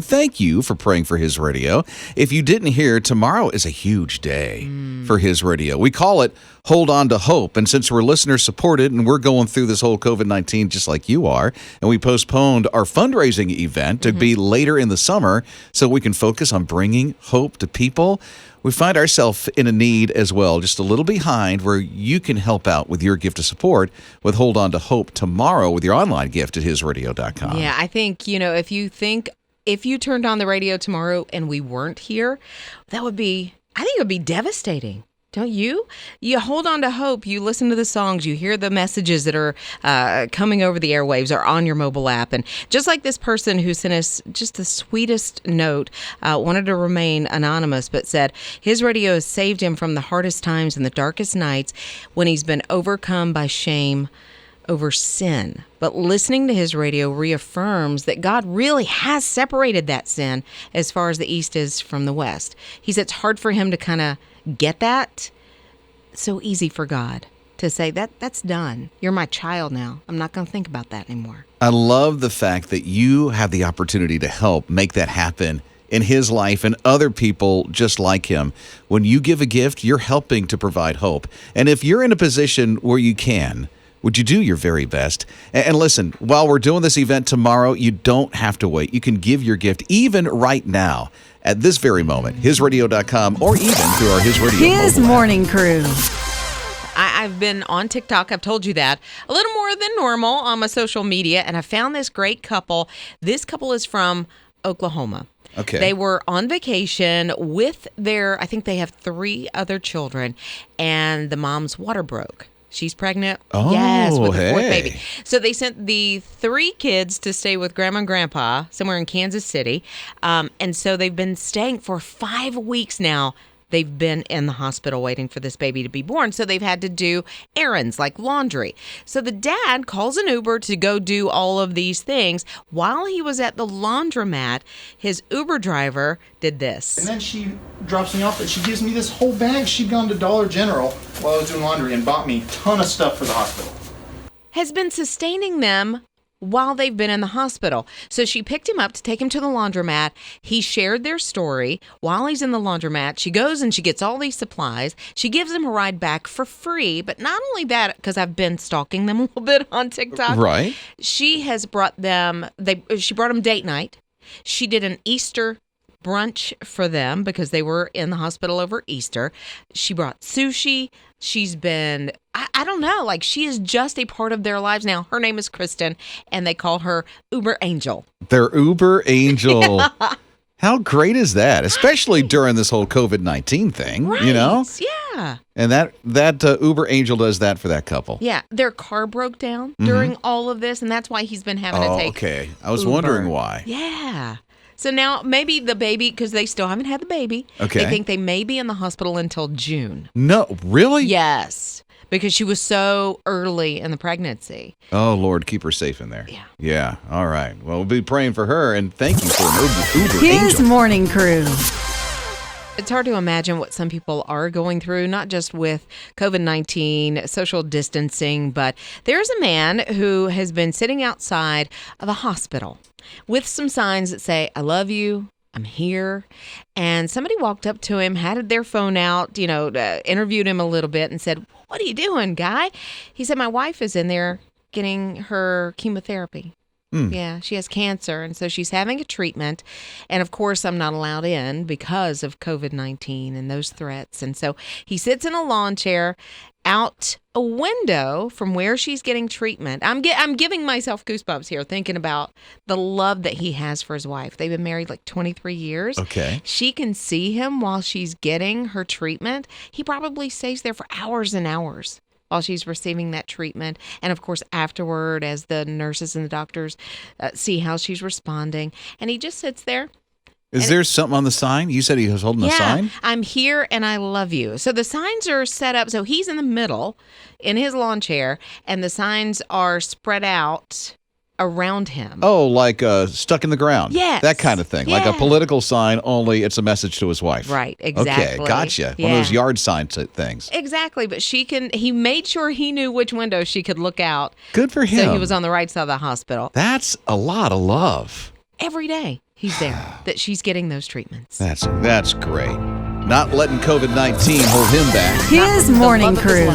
thank you for praying for His Radio. If you didn't hear, tomorrow is a huge day for His Radio. We call it Hold On to Hope. And since we're listener-supported and we're going through this whole COVID-19 just like you are, and we postponed our fundraising event to be later in the summer so we can focus on bringing hope to people, we find ourselves in a need as well, just a little behind, where you can help out with your gift of support with Hold On to Hope tomorrow with your online gift at hisradio.com. Yeah, I think, if you turned on the radio tomorrow and we weren't here, I think it would be devastating. Don't you? You hold on to hope. You listen to the songs. You hear the messages that are coming over the airwaves or on your mobile app. And just like this person who sent us just the sweetest note, wanted to remain anonymous, but said his radio has saved him from the hardest times and the darkest nights when he's been overcome by shame over sin. But listening to his radio reaffirms that God really has separated that sin as far as the east is from the west. He said it's hard for him to kind of get that. So easy for God to say that's done. You're my child now. I'm not going to think about that anymore. I love the fact that you have the opportunity to help make that happen in his life and other people just like him. When you give a gift, you're helping to provide hope. And if you're in a position where you can, would you do your very best? And listen, while we're doing this event tomorrow, you don't have to wait. You can give your gift even right now at this very moment, hisradio.com, or even through our His Radio His mobile Morning app. Crew. I've been on TikTok. I've told you that a little more than normal on my social media, and I found this great couple. This couple is from Oklahoma. Okay. They were on vacation with I think they have 3 other children, and the mom's water broke. She's pregnant. Oh, yes, with her 4th hey. baby. So they sent the 3 kids to stay with Grandma and Grandpa somewhere in Kansas City. And so they've been staying for 5 weeks now. They've been in the hospital waiting for this baby to be born. So they've had to do errands like laundry. So the dad calls an Uber to go do all of these things. While he was at the laundromat, his Uber driver did this. And then she drops me off, and she gives me this whole bag. She'd gone to Dollar General while I was doing laundry and bought me a ton of stuff for the hospital. Has been sustaining them while they've been in the hospital. So she picked him up to take him to the laundromat. He shared their story while he's in the laundromat. She goes and she gets all these supplies. She gives him a ride back for free. But not only that, because I've been stalking them a little bit on TikTok. Right. She has brought them, she brought them date night. She did an Easter brunch for them because they were in the hospital over Easter. She brought sushi. She's been, I don't know, like she is just a part of their lives now. Her name is Kristen, and they call her Uber Angel. Their Uber Angel. Yeah. How great is that? Especially during this whole COVID-19 thing, right. You know? Yeah. And that Uber Angel does that for that couple. Yeah. Their car broke down during all of this, and that's why he's been having to take okay. I was Uber. wondering why. Yeah. So now maybe the baby, because they still haven't had the baby, okay. They think they may be in the hospital until June. No, really? Yes, because she was so early in the pregnancy. Oh, Lord, keep her safe in there. Yeah. Yeah, all right. Well, we'll be praying for her, and thank you for an Uber His Angel. Morning Crew. It's hard to imagine what some people are going through, not just with COVID-19, social distancing, but there's a man who has been sitting outside of a hospital with some signs that say, I love you, I'm here. And somebody walked up to him, had their phone out, interviewed him a little bit and said, what are you doing, guy? He said, my wife is in there getting her chemotherapy. Yeah, she has cancer, and so she's having a treatment. And, of course, I'm not allowed in because of COVID-19 and those threats. And so he sits in a lawn chair out a window from where she's getting treatment. I'm giving myself goosebumps here thinking about the love that he has for his wife. They've been married like 23 years. Okay. She can see him while she's getting her treatment. He probably stays there for hours and hours while she's receiving that treatment. And of course, afterward, as the nurses and the doctors see how she's responding. And he just sits there. Is there something on the sign? You said he was holding a sign? Yeah, I'm here and I love you. So the signs are set up. So he's in the middle in his lawn chair, and the signs are spread out around him. Oh, like stuck in the ground. Yes. That kind of thing. Like a political sign, only it's a message to his wife. Right, exactly. Okay, gotcha. Yeah. One of those yard sign things. Exactly, but he made sure he knew which window she could look out. Good for him. So he was on the right side of the hospital. That's a lot of love. every day he's there, that she's getting those treatments. That's great. Not letting COVID-19 hold him back. His morning crew.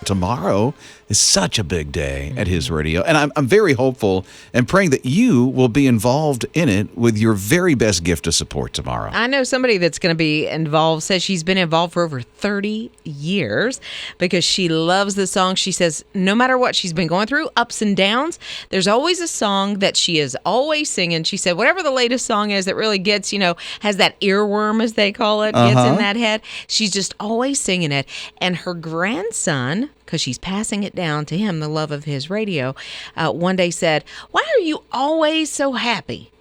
Tomorrow is such a big day at His Radio, and I'm very hopeful and praying that you will be involved in it with your very best gift of support tomorrow. I know somebody that's going to be involved, says she's been involved for over 30 years because she loves the song. She says no matter what she's been going through, ups and downs, there's always a song that she is always singing. She said whatever the latest song is that really gets, has that earworm, as they call it, gets in that head, she's just always singing it. And her grandson, because she's passing it down to him, the love of His Radio, one day said, "Why are you always so happy?"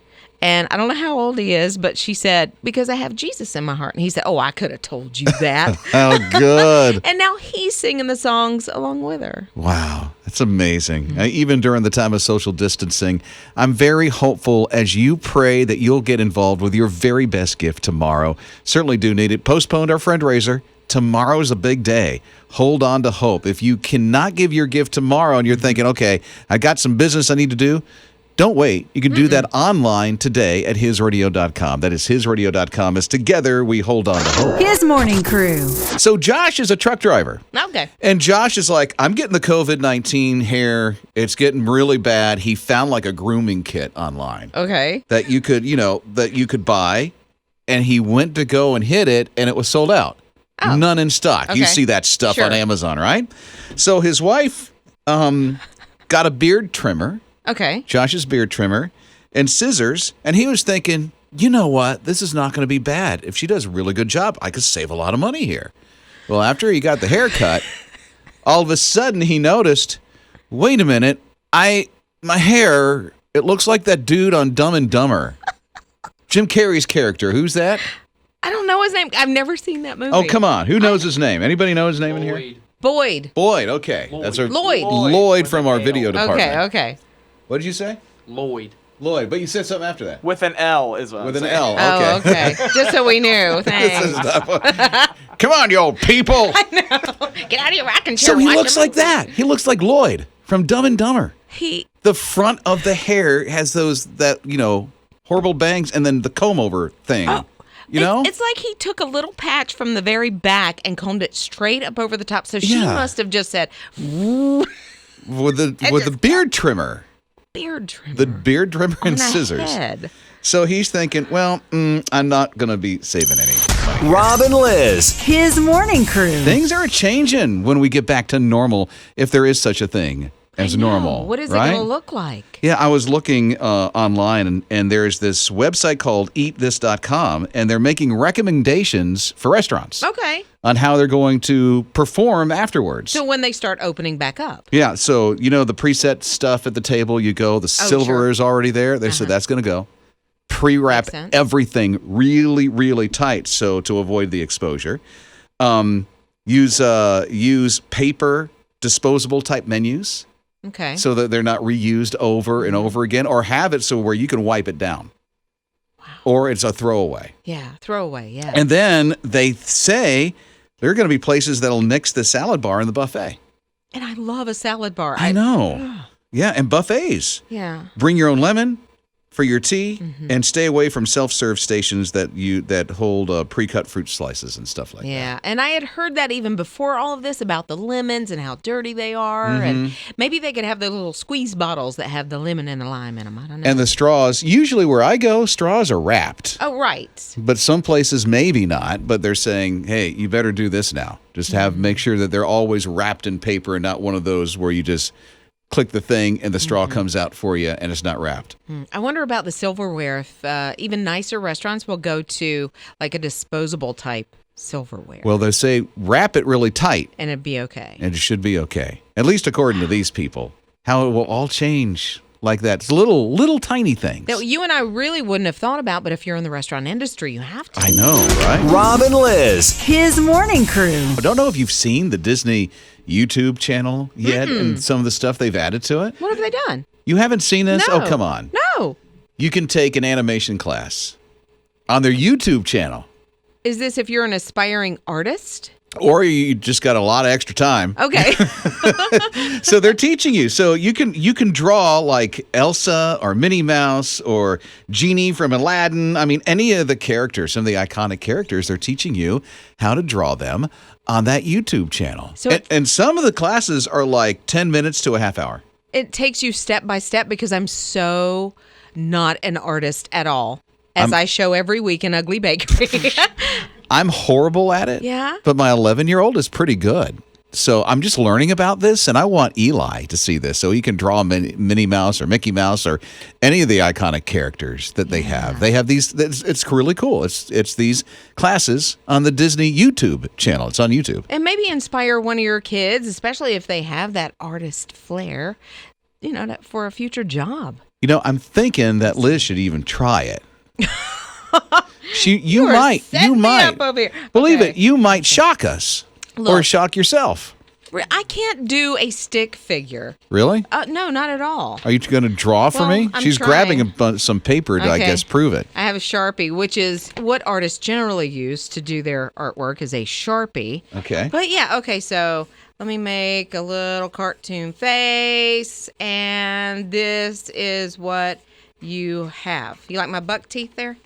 And I don't know how old he is, but she said, "Because I have Jesus in my heart." And he said, "Oh, I could have told you that." How good. And now he's singing the songs along with her. Wow, that's amazing. Even during the time of social distancing, I'm very hopeful as you pray that you'll get involved with your very best gift tomorrow. Certainly do need it. Postponed our fundraiser. Tomorrow's a big day. Hold on to hope. If you cannot give your gift tomorrow and you're thinking, okay, I got some business I need to do, don't wait. You can do that online today at hisradio.com. That is hisradio.com. As together we hold on to hope. His morning crew. So Josh is a truck driver. Okay. And Josh is like, I'm getting the COVID-19 hair. It's getting really bad. He found like a grooming kit online Okay. that you could buy. And he went to go and hit it and it was sold out. Oh. None in stock. Okay. You see that stuff Sure. on Amazon, right? So his wife got a beard trimmer, Okay. Josh's beard trimmer, and scissors. And he was thinking, you know what? This is not going to be bad. If she does a really good job, I could save a lot of money here. Well, after he got the haircut, all of a sudden he noticed, wait a minute, my hair, it looks like that dude on Dumb and Dumber. Jim Carrey's character. Who's that? I don't know his name. I've never seen that movie. Oh, come on. Who knows his name? Anybody know his name in here? Boyd. Boyd, okay. That's our Lloyd. Lloyd from our video department. Okay. What did you say? Lloyd. Lloyd, but you said something after that. With an L is what With I'm an saying. L, okay. Oh, okay. Just so we knew. This Thanks. is not- Come on, you old people. Get out of your rocking chair. So he Watch looks the like movie. that. He looks like Lloyd from Dumb and Dumber. The front of the hair has horrible bangs and then the comb over thing. It's like he took a little patch from the very back and combed it straight up over the top. So she must have just said, with the beard trimmer. beard trimmer. The beard trimmer and on a scissors. head. So he's thinking, well, I'm not going to be saving any money. Rob and Liz. His morning crew. Things are changing when we get back to normal, if there is such a thing as I know. normal. What is right? it going to look like? Yeah, I was looking online, and there's this website called eatthis.com, and they're making recommendations for restaurants Okay. on how they're going to perform afterwards. So when they start opening back up. Yeah, so the preset stuff at the table, you go, the silverware sure. is already there. They said that's going to go. Pre-wrap Makes sense. everything really, really tight, so to avoid the exposure. Use paper, disposable type menus. Okay. So that they're not reused over and over again, or have it so where you can wipe it down. Wow. Or it's a throwaway. Yeah, throwaway, yeah. And then they say there are going to be places that'll nix the salad bar in the buffet. And I love a salad bar. I know. Yeah, and buffets. Yeah. Bring your own lemon for your tea, and stay away from self-serve stations that hold pre-cut fruit slices and stuff like that. Yeah, and I had heard that even before all of this about the lemons and how dirty they are, Mm-hmm. and maybe they could have the little squeeze bottles that have the lemon and the lime in them. I don't know. And the straws, usually where I go, straws are wrapped. Oh, right. But some places maybe not, but they're saying, hey, you better do this now. Just make sure that they're always wrapped in paper and not one of those where you just click the thing and the straw comes out for you and it's not wrapped. I wonder about the silverware, if even nicer restaurants will go to like a disposable type silverware. Well, they say wrap it really tight and it'd be okay. and it should be okay. At least according to these people. How it will all change like that. It's little tiny things. That you and I really wouldn't have thought about, but if you're in the restaurant industry, you have to. I know, right? Rob and Liz. His morning crew. I don't know if you've seen the Disney YouTube channel yet and some of the stuff they've added to it. What have they done? You haven't seen this? No. Oh, come on. No. You can take an animation class on their YouTube channel. Is this if you're an aspiring artist? Or you just got a lot of extra time. Okay. So they're teaching you. So you can draw like Elsa or Minnie Mouse or Genie from Aladdin. I mean, any of the characters, some of the iconic characters, they're teaching you how to draw them on that YouTube channel. So and some of the classes are like 10 minutes to a half hour. It takes you step by step because I'm so not an artist at all, as I show every week in Ugly Bakery. I'm horrible at it. Yeah? But my 11-year-old is pretty good. So I'm just learning about this, and I want Eli to see this so he can draw Minnie Mouse or Mickey Mouse or any of the iconic characters that they have. They have these. It's really cool. It's these classes on the Disney YouTube channel. It's on YouTube. And maybe inspire one of your kids, especially if they have that artist flair, for a future job. I'm thinking that Liz should even try it. You are might. setting You me might. up over here. Believe Okay. it. You might shock us or Look. shock yourself. I can't do a stick figure. Really? No, not at all. Are you going to draw for Well, me? I'm She's trying. grabbing some paper to, I Okay. guess, prove it. I have a Sharpie, which is what artists generally use to do their artwork, is a Sharpie. Okay. But yeah, okay, so let me make a little cartoon face, and this is what you have. You like my buck teeth there?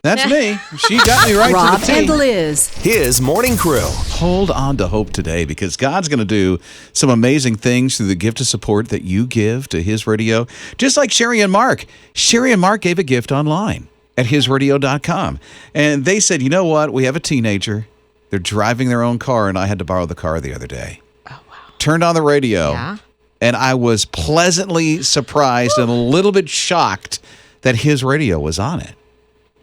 That's me. She got me right Rob to the and T. Liz. His morning crew. Hold on to hope today because God's going to do some amazing things through the gift of support that you give to His Radio. Just like Sherry and Mark. Sherry and Mark gave a gift online at hisradio.com. And they said, you know what? We have a teenager. They're driving their own car, and I had to borrow the car the other day. Oh, wow. Turned on the radio, Yeah. and I was pleasantly surprised and a little bit shocked that His Radio was on it.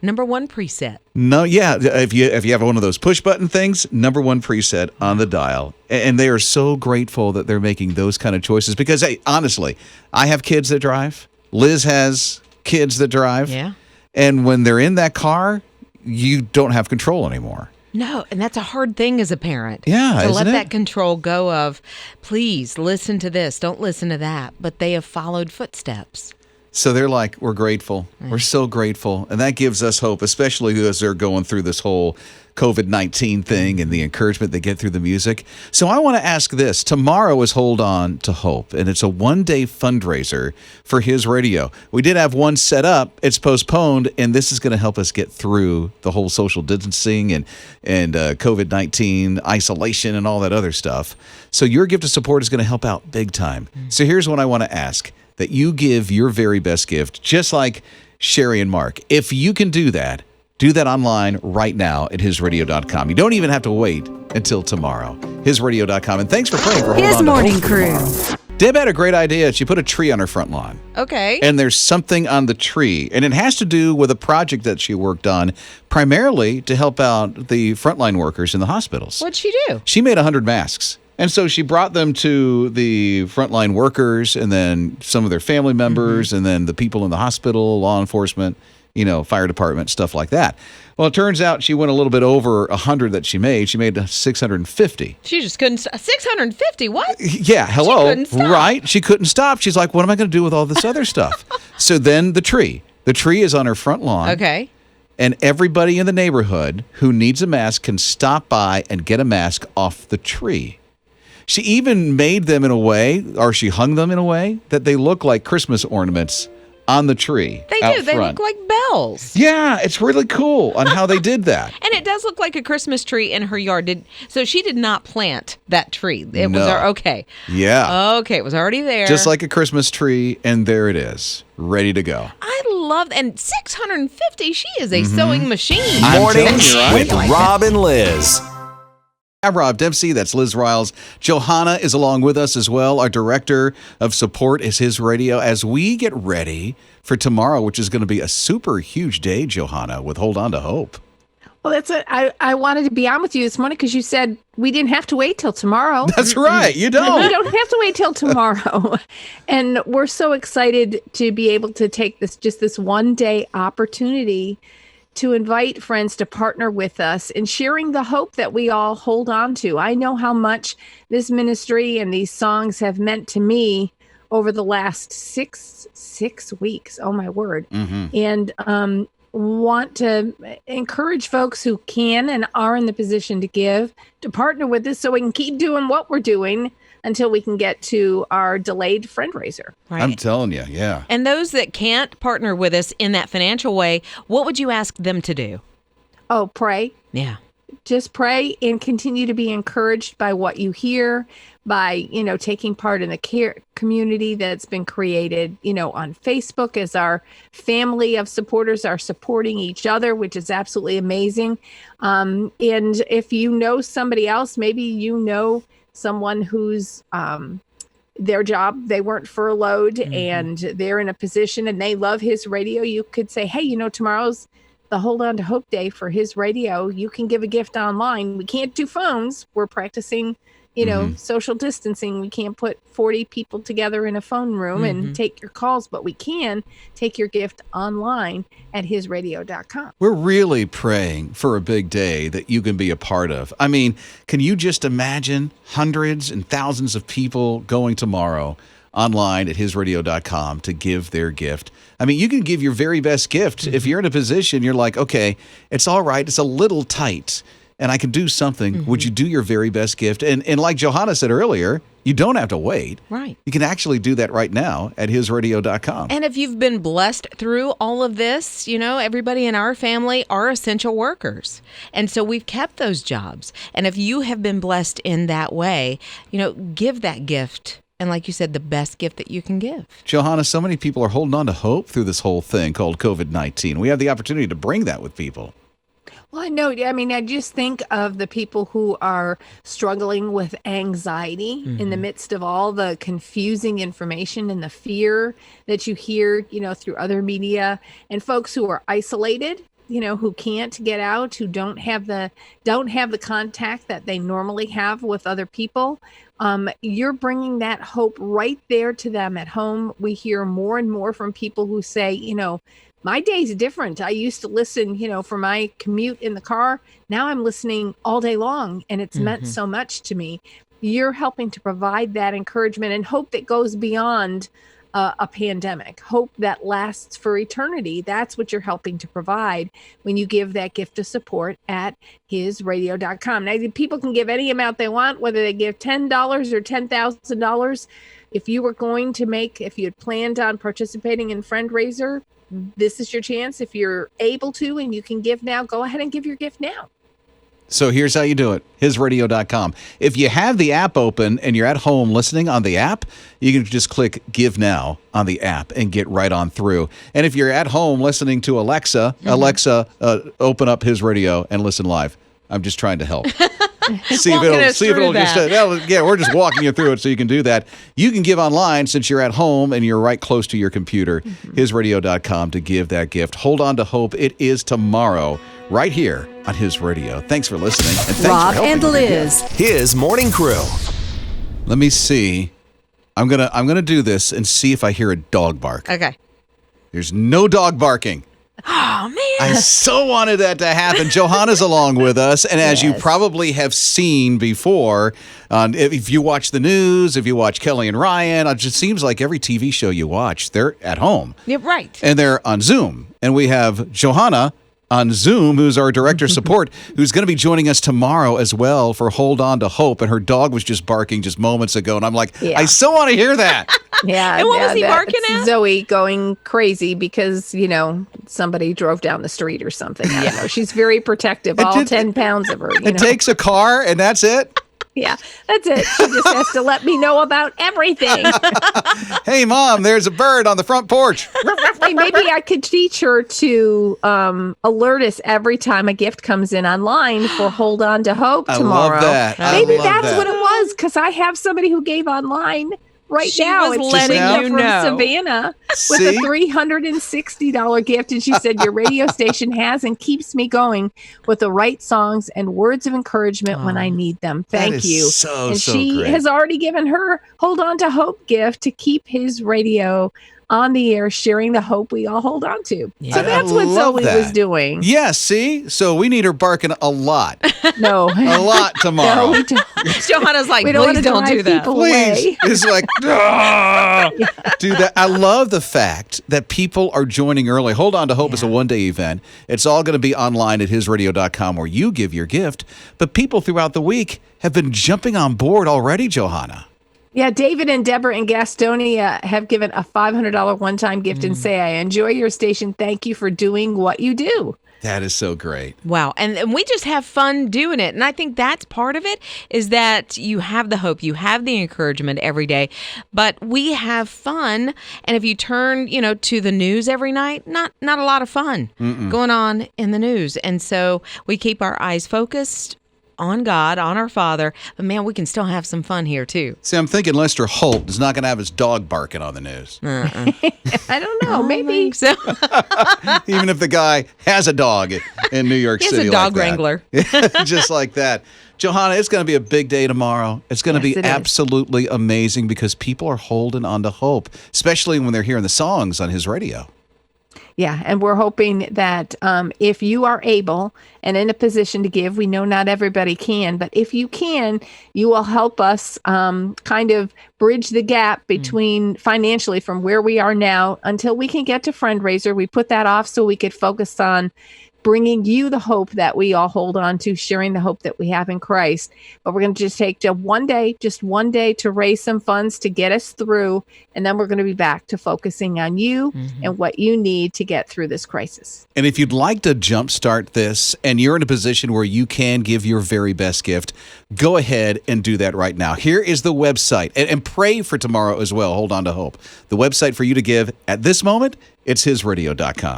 Number one preset. No, yeah. If you have one of those push button things, number one preset on the dial, and they are so grateful that they're making those kind of choices because, hey, honestly, I have kids that drive. Liz has kids that drive. Yeah. And when they're in that car, you don't have control anymore. No, and that's a hard thing as a parent. Yeah, to isn't let it? that control go of, please listen to this, don't listen to that. But they have followed footsteps. So they're like, we're grateful. We're so grateful. And that gives us hope, especially as they're going through this whole COVID-19 thing and the encouragement they get through the music. So I want to ask this. Tomorrow is Hold On to Hope, and it's a one-day fundraiser for His Radio. We did have one set up. It's postponed, and this is going to help us get through the whole social distancing and COVID-19 isolation and all that other stuff. So your gift of support is going to help out big time. So here's what I want to ask. That you give your very best gift, just like Sherry and Mark. If you can do that online right now at hisradio.com. You don't even have to wait until tomorrow. Hisradio.com. And thanks for playing for Hold His On to morning Hope. crew. Deb had a great idea. She put a tree on her front lawn. Okay. And there's something on the tree. And it has to do with a project that she worked on primarily to help out the frontline workers in the hospitals. What'd she do? She made 100 masks. And so she brought them to the frontline workers and then some of their family members and then the people in the hospital, law enforcement, fire department, stuff like that. Well, it turns out she went a little bit over 100 that she made. She made 650. She just couldn't. 650. What? Yeah, hello. couldn't stop. Right? She couldn't stop. She's like, what am I going to do with all this other stuff? So then the tree. The tree is on her front lawn. Okay. And everybody in the neighborhood who needs a mask can stop by and get a mask off the tree. She even made them in a way, or she hung them in a way, that they look like Christmas ornaments on the tree. They out do. They front. look like bells. Yeah, it's really cool on how they did that. And it does look like a Christmas tree in her yard. So she did not plant that tree. It was No. okay. Yeah. Okay, it was already there. Just like a Christmas tree, and there it is, ready to go. I love, and 650. She is a sewing machine. I'm Mornings telling you, right? with Rob and Liz. I'm Rob Dempsey. That's Liz Riles. Johanna is along with us as well. Our director of support is His Radio as we get ready for tomorrow, which is going to be a super huge day, Johanna, with Hold On to Hope. Well, that's it. I wanted to be on with you this morning because you said we didn't have to wait till tomorrow. That's right. You We don't. don't have to wait till tomorrow. And we're so excited to be able to take this one day opportunity to invite friends to partner with us in sharing the hope that we all hold on to. I know how much this ministry and these songs have meant to me over the last six weeks. Oh my word. And want to encourage folks who can and are in the position to give to partner with us so we can keep doing what we're doing until we can get to our delayed fundraiser. Right. I'm telling you, yeah. And those that can't partner with us in that financial way, what would you ask them to do? Oh, pray. Yeah. Just pray and continue to be encouraged by what you hear, by, taking part in the care community that's been created, on Facebook, as our family of supporters are supporting each other, which is absolutely amazing. And if you know somebody else, maybe someone who's their job, they weren't furloughed and they're in a position and they love his radio, you could say, hey, tomorrow's the Hold On to Hope Day for his radio. You can give a gift online. We can't do phones. We're practicing, social distancing. We can't put 40 people together in a phone room and take your calls, but we can take your gift online at hisradio.com. We're really praying for a big day that you can be a part of. I mean, can you just imagine hundreds and thousands of people going tomorrow online at hisradio.com to give their gift? I mean, you can give your very best gift. If you're in a position, you're like, okay, it's all right. It's a little tight and I can do something. Would you do your very best gift? And like Johanna said earlier, you don't have to wait. Right. You can actually do that right now at hisradio.com. And if you've been blessed through all of this, everybody in our family are essential workers. And so we've kept those jobs. And if you have been blessed in that way, give that gift. And like you said, the best gift that you can give. Johanna, so many people are holding on to hope through this whole thing called COVID-19. We have the opportunity to bring that with people. Well, I know. I mean, I just think of the people who are struggling with anxiety in the midst of all the confusing information and the fear that you hear, through other media, and folks who are isolated, who can't get out, who don't have the contact that they normally have with other people. You're bringing that hope right there to them at home. We hear more and more from people who say, my day's different. I used to listen, for my commute in the car. Now I'm listening all day long, and it's meant so much to me. You're helping to provide that encouragement and hope that goes beyond a pandemic, hope that lasts for eternity. That's what you're helping to provide when you give that gift of support at hisradio.com. Now, people can give any amount they want, whether they give $10 or $10,000. If you had planned on participating in Friendraiser, this is your chance. If you're able to and you can give now, go ahead and give your gift now. So here's how you do it, hisradio.com. If you have the app open and you're at home listening on the app, you can just click Give Now on the app and get right on through. And if you're at home listening to Alexa, open up His Radio and listen live. I'm just trying to help. See if it'll we're just walking you through it so you can do that. You can give online since you're at home and you're right close to your computer. Hisradio.com to give that gift. Hold on to hope. It is tomorrow right here on His Radio. Thanks for listening. And thanks Rob for helping and Liz. His morning crew. Let me see. I'm gonna do this and see if I hear a dog bark. Okay. There's no dog barking. Oh, man. I so wanted that to happen. Johanna's along with us, and as you probably have seen before, if you watch the news, if you watch Kelly and Ryan, it just seems like every TV show you watch, they're at home. Yeah, right. And they're on Zoom. And we have Johanna on Zoom, who's our director of support, who's going to be joining us tomorrow as well for Hold On to Hope. And her dog was just barking just moments ago. And I'm like, I so want to hear that. Yeah. And what was he barking at? Zoe going crazy because, somebody drove down the street or something. I don't know. She's very protective, all 10 pounds of her. It takes a car and that's it? Yeah, that's it. She just has to let me know about everything. Hey, Mom, there's a bird on the front porch. Hey, maybe I could teach her to alert us every time a gift comes in online for Hold On to Hope tomorrow. I love that. Maybe that's what it was, because I have somebody who gave online right She now. was It's letting Jessica you from know. Savannah with See? a $360 gift. And she said, your radio station has and keeps me going with the right songs and words of encouragement when I need them. That Thank is you. so And she great. has already given her Hold On to Hope gift to keep his radio on the air, sharing the hope we all hold on to. Yeah. So that's I what love Zoe that. was doing. Yeah, see? So we need her barking a lot. No. A lot tomorrow. No, we don't. Johanna's like, We don't want please to don't drive do that. people Please. away. It's like, do that. I love the fact that people are joining early. Hold On to Hope is a one-day event. It's all going to be online at hisradio.com where you give your gift. But people throughout the week have been jumping on board already, Johanna. Yeah, David and Deborah in Gastonia have given a $500 one-time gift and say, I enjoy your station. Thank you for doing what you do. That is so great. Wow. And we just have fun doing it. And I think that's part of it is that you have the hope, you have the encouragement every day, but we have fun. And if you turn, to the news every night, not a lot of fun going on in the news. And so we keep our eyes focused on God, on our Father. But man, we can still have some fun here too. See, I'm thinking Lester Holt is not going to have his dog barking on the news. I don't know. Maybe. So Even if the guy has a dog in New York he's City. a dog like that. wrangler. Just like that. Johanna, it's going to be a big day tomorrow. It's going to Yes, be it is. absolutely amazing because people are holding on to hope, especially when they're hearing the songs on his radio. Yeah, and we're hoping that if you are able and in a position to give, we know not everybody can, but if you can, you will help us kind of bridge the gap between financially from where we are now until we can get to Friendraiser. We put that off so we could focus on bringing you the hope that we all hold on to, sharing the hope that we have in Christ. But we're going to just take just one day to raise some funds to get us through. And then we're going to be back to focusing on you and what you need to get through this crisis. And if you'd like to jumpstart this and you're in a position where you can give your very best gift, go ahead and do that right now. Here is the website. And pray for tomorrow as well. Hold on to hope. The website for you to give at this moment, it's hisradio.com.